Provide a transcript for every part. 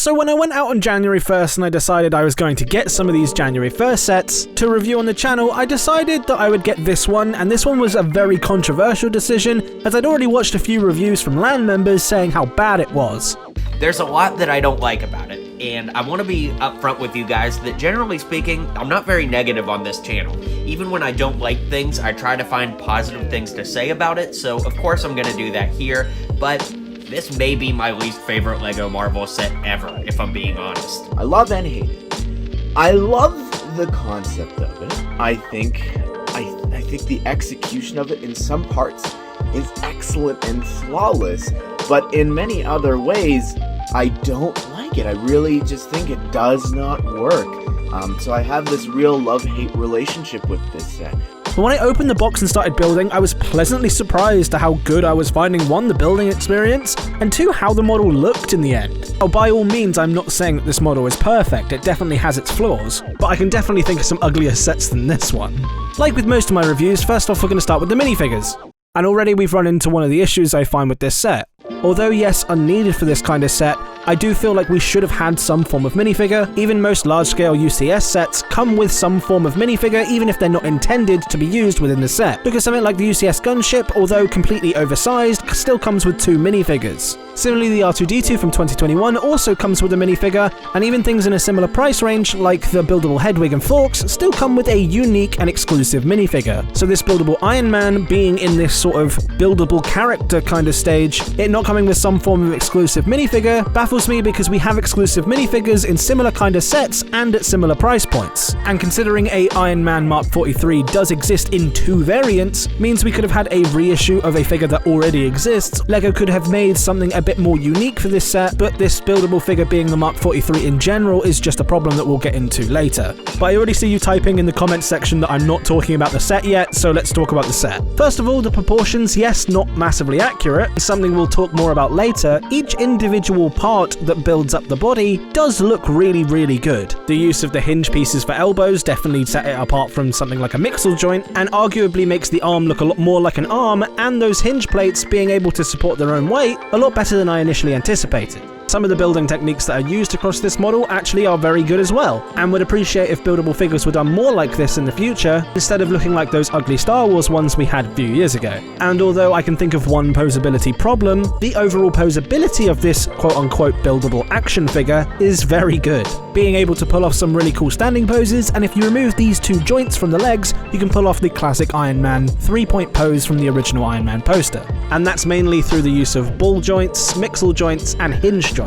So when I went out on January 1st and I decided I was going to get some of these January 1st sets to review on the channel, I decided that I would get this one, and this one was a very controversial decision as I'd already watched a few reviews from LAN members saying how bad it was. There's a lot that I don't like about it, and I want to be upfront with you guys that generally speaking, I'm not very negative on this channel. Even when I don't like things, I try to find positive things to say about it, so of course I'm going to do that here, but this may be my least favorite LEGO Marvel set ever, if I'm being honest. I love and hate it. I love the concept of it. I think the execution of it in some parts is excellent and flawless, but in many other ways, I don't like it. I really just think it does not work. So I have this real love-hate relationship with this set. But when I opened the box and started building, I was pleasantly surprised at how good I was finding 1, the building experience, and 2, how the model looked in the end. Oh, by all means, I'm not saying that this model is perfect, it definitely has its flaws, but I can definitely think of some uglier sets than this one. Like with most of my reviews, first off we're going to start with the minifigures. And already we've run into one of the issues I find with this set. Although yes, unneeded for this kind of set, I do feel like we should have had some form of minifigure. Even most large-scale UCS sets come with some form of minifigure, even if they're not intended to be used within the set. Look at something like the UCS gunship, although completely oversized, still comes with 2 minifigures. Similarly, the R2-D2 from 2021 also comes with a minifigure, and even things in a similar price range, like the buildable Hedwig and Forks, still come with a unique and exclusive minifigure. So this buildable Iron Man being in this sort of buildable character kind of stage, it not coming with some form of exclusive minifigure baffles me because we have exclusive minifigures in similar kind of sets and at similar price points. And considering a Iron Man Mark 43 does exist in 2 variants, means we could have had a reissue of a figure that already exists. LEGO could have made something a bit more unique for this set, but this buildable figure being the Mark 43 in general is just a problem that we'll get into later. But I already see you typing in the comments section that I'm not talking about the set yet, so let's talk about the set. First of all, the proportions, yes, not massively accurate, something we'll talk more about later. Each individual part that builds up the body does look really, really good. The use of the hinge pieces for elbows definitely set it apart from something like a mixel joint, and arguably makes the arm look a lot more like an arm, and those hinge plates being able to support their own weight a lot better than I initially anticipated. Some of the building techniques that are used across this model actually are very good as well, and would appreciate if buildable figures were done more like this in the future, instead of looking like those ugly Star Wars ones we had a few years ago. And although I can think of one posability problem, the overall posability of this quote-unquote buildable action figure is very good, being able to pull off some really cool standing poses, and if you remove these 2 joints from the legs, you can pull off the classic Iron Man 3-point pose from the original Iron Man poster. And that's mainly through the use of ball joints, mixel joints, and hinge joints.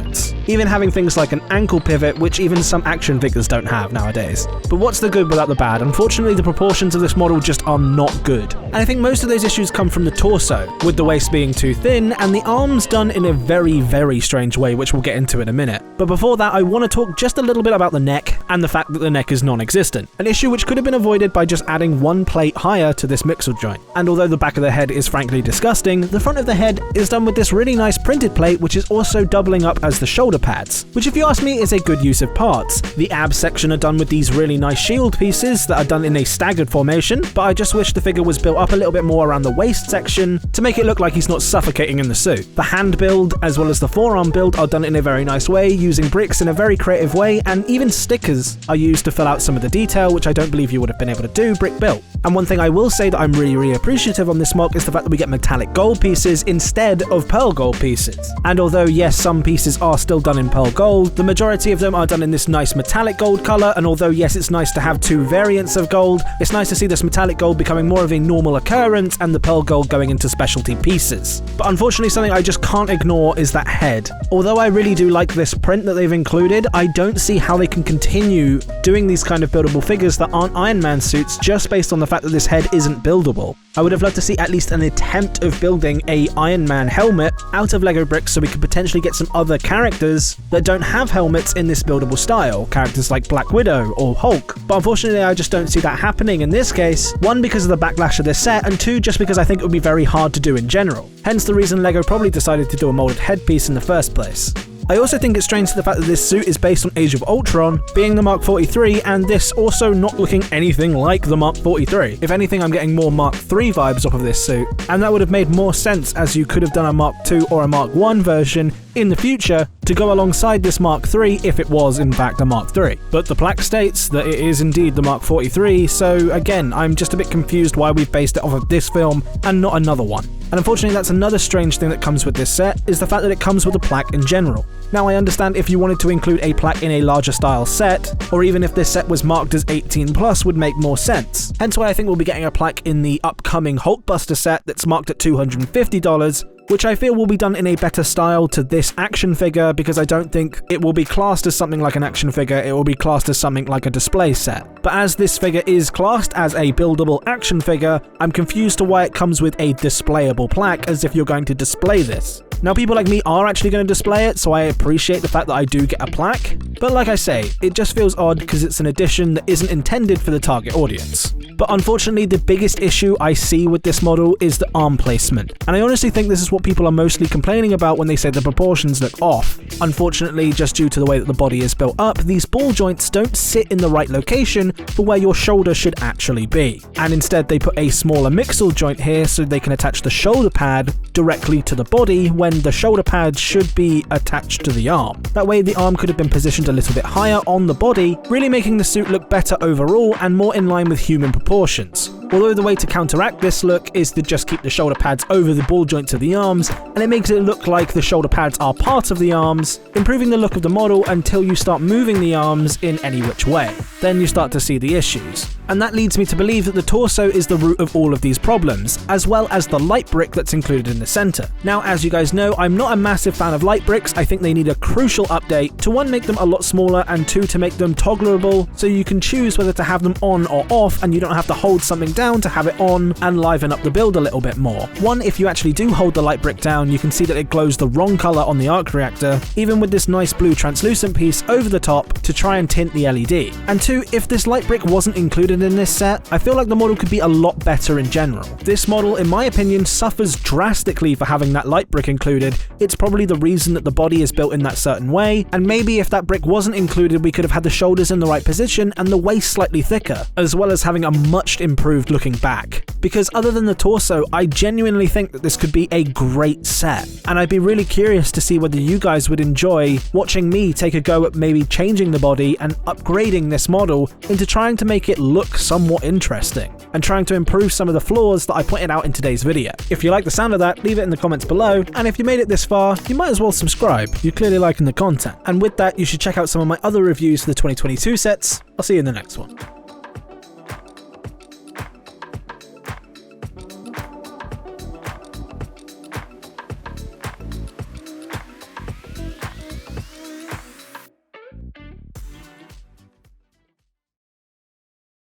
Even having things like an ankle pivot, which even some action figures don't have nowadays. But what's the good without the bad? Unfortunately, the proportions of this model just are not good. And I think most of those issues come from the torso, with the waist being too thin, and the arms done in a very, very strange way, which we'll get into in a minute. But before that, I want to talk just a little bit about the neck, and the fact that the neck is non-existent. An issue which could have been avoided by just adding 1 plate higher to this mixel joint. And although the back of the head is frankly disgusting, the front of the head is done with this really nice printed plate, which is also doubling up as the shoulder pads, which if you ask me is a good use of parts. The abs section are done with these really nice shield pieces that are done in a staggered formation, but I just wish the figure was built up a little bit more around the waist section to make it look like he's not suffocating in the suit. The hand build as well as the forearm build are done in a very nice way, using bricks in a very creative way, and even stickers are used to fill out some of the detail, which I don't believe you would have been able to do brick built. And one thing I will say that I'm really appreciative on this mock is the fact that we get metallic gold pieces instead of pearl gold pieces. And although yes, some pieces are still done in pearl gold, the majority of them are done in this nice metallic gold color, and although yes, it's nice to have 2 variants of gold, it's nice to see this metallic gold becoming more of a normal occurrence and the pearl gold going into specialty pieces. But unfortunately, something I just can't ignore is that head. Although I really do like this print that they've included, I don't see how they can continue doing these kind of buildable figures that aren't Iron Man suits just based on the fact that this head isn't buildable. I would have loved to see at least an attempt of building a Iron Man helmet out of Lego bricks so we could potentially get some other characters that don't have helmets in this buildable style, characters like Black Widow or Hulk. But unfortunately I just don't see that happening in this case, 1 because of the backlash of this set, and 2 just because I think it would be very hard to do in general. Hence the reason Lego probably decided to do a molded headpiece in the first place. I also think it's strange to the fact that this suit is based on Age of Ultron, being the Mark 43, and this also not looking anything like the Mark 43. If anything, I'm getting more Mark 3 vibes off of this suit, and that would have made more sense as you could have done a Mark 2 or a Mark 1 version in the future to go alongside this Mark III if it was in fact a Mark III. But the plaque states that it is indeed the Mark 43, so again, I'm just a bit confused why we've based it off of this film and not another one. And unfortunately, that's another strange thing that comes with this set, is the fact that it comes with a plaque in general. Now, I understand if you wanted to include a plaque in a larger style set, or even if this set was marked as 18+ would make more sense. Hence why I think we'll be getting a plaque in the upcoming Hulkbuster set that's marked at $250, which I feel will be done in a better style to this action figure, because I don't think it will be classed as something like an action figure, it will be classed as something like a display set. But as this figure is classed as a buildable action figure, I'm confused to why it comes with a displayable plaque as if you're going to display this. Now, people like me are actually going to display it, so I appreciate the fact that I do get a plaque, but like I say, it just feels odd because it's an addition that isn't intended for the target audience. But unfortunately, the biggest issue I see with this model is the arm placement, and I honestly think this is what people are mostly complaining about when they say the proportions look off. Unfortunately, just due to the way that the body is built up, these ball joints don't sit in the right location for where your shoulder should actually be, and instead they put a smaller mixel joint here so they can attach the shoulder pad directly to the body when the shoulder pad should be attached to the arm. That way the arm could have been positioned a little bit higher on the body, really making the suit look better overall and more in line with human proportions. Although the way to counteract this look is to just keep the shoulder pads over the ball joints of the arms, and it makes it look like the shoulder pads are part of the arms, improving the look of the model until you start moving the arms in any which way. Then you start to see the issues. And that leads me to believe that the torso is the root of all of these problems, as well as the light brick that's included in the center. Now, as you guys know, I'm not a massive fan of light bricks. I think they need a crucial update to 1, make them a lot smaller, and 2, to make them toggleable so you can choose whether to have them on or off and you don't have to hold something down to have it on and liven up the build a little bit more. 1, if you actually do hold the light brick down, you can see that it glows the wrong color on the arc reactor, even with this nice blue translucent piece over the top to try and tint the LED. And 2, if this light brick wasn't included in this set, I feel like the model could be a lot better in general. This model, in my opinion, suffers drastically for having that light brick included. It's probably the reason that the body is built in that certain way, and maybe if that brick wasn't included, we could have had the shoulders in the right position and the waist slightly thicker, as well as having a much improved looking back. Because other than the torso, I genuinely think that this could be a great set, and I'd be really curious to see whether you guys would enjoy watching me take a go at maybe changing the body and upgrading this model into trying to make it look somewhat interesting, and trying to improve some of the flaws that I pointed out in today's video. If you like the sound of that, leave it in the comments below, and if you made it this far, you might as well subscribe. You're clearly liking the content. And with that, you should check out some of my other reviews for the 2022 sets. I'll see you in the next one.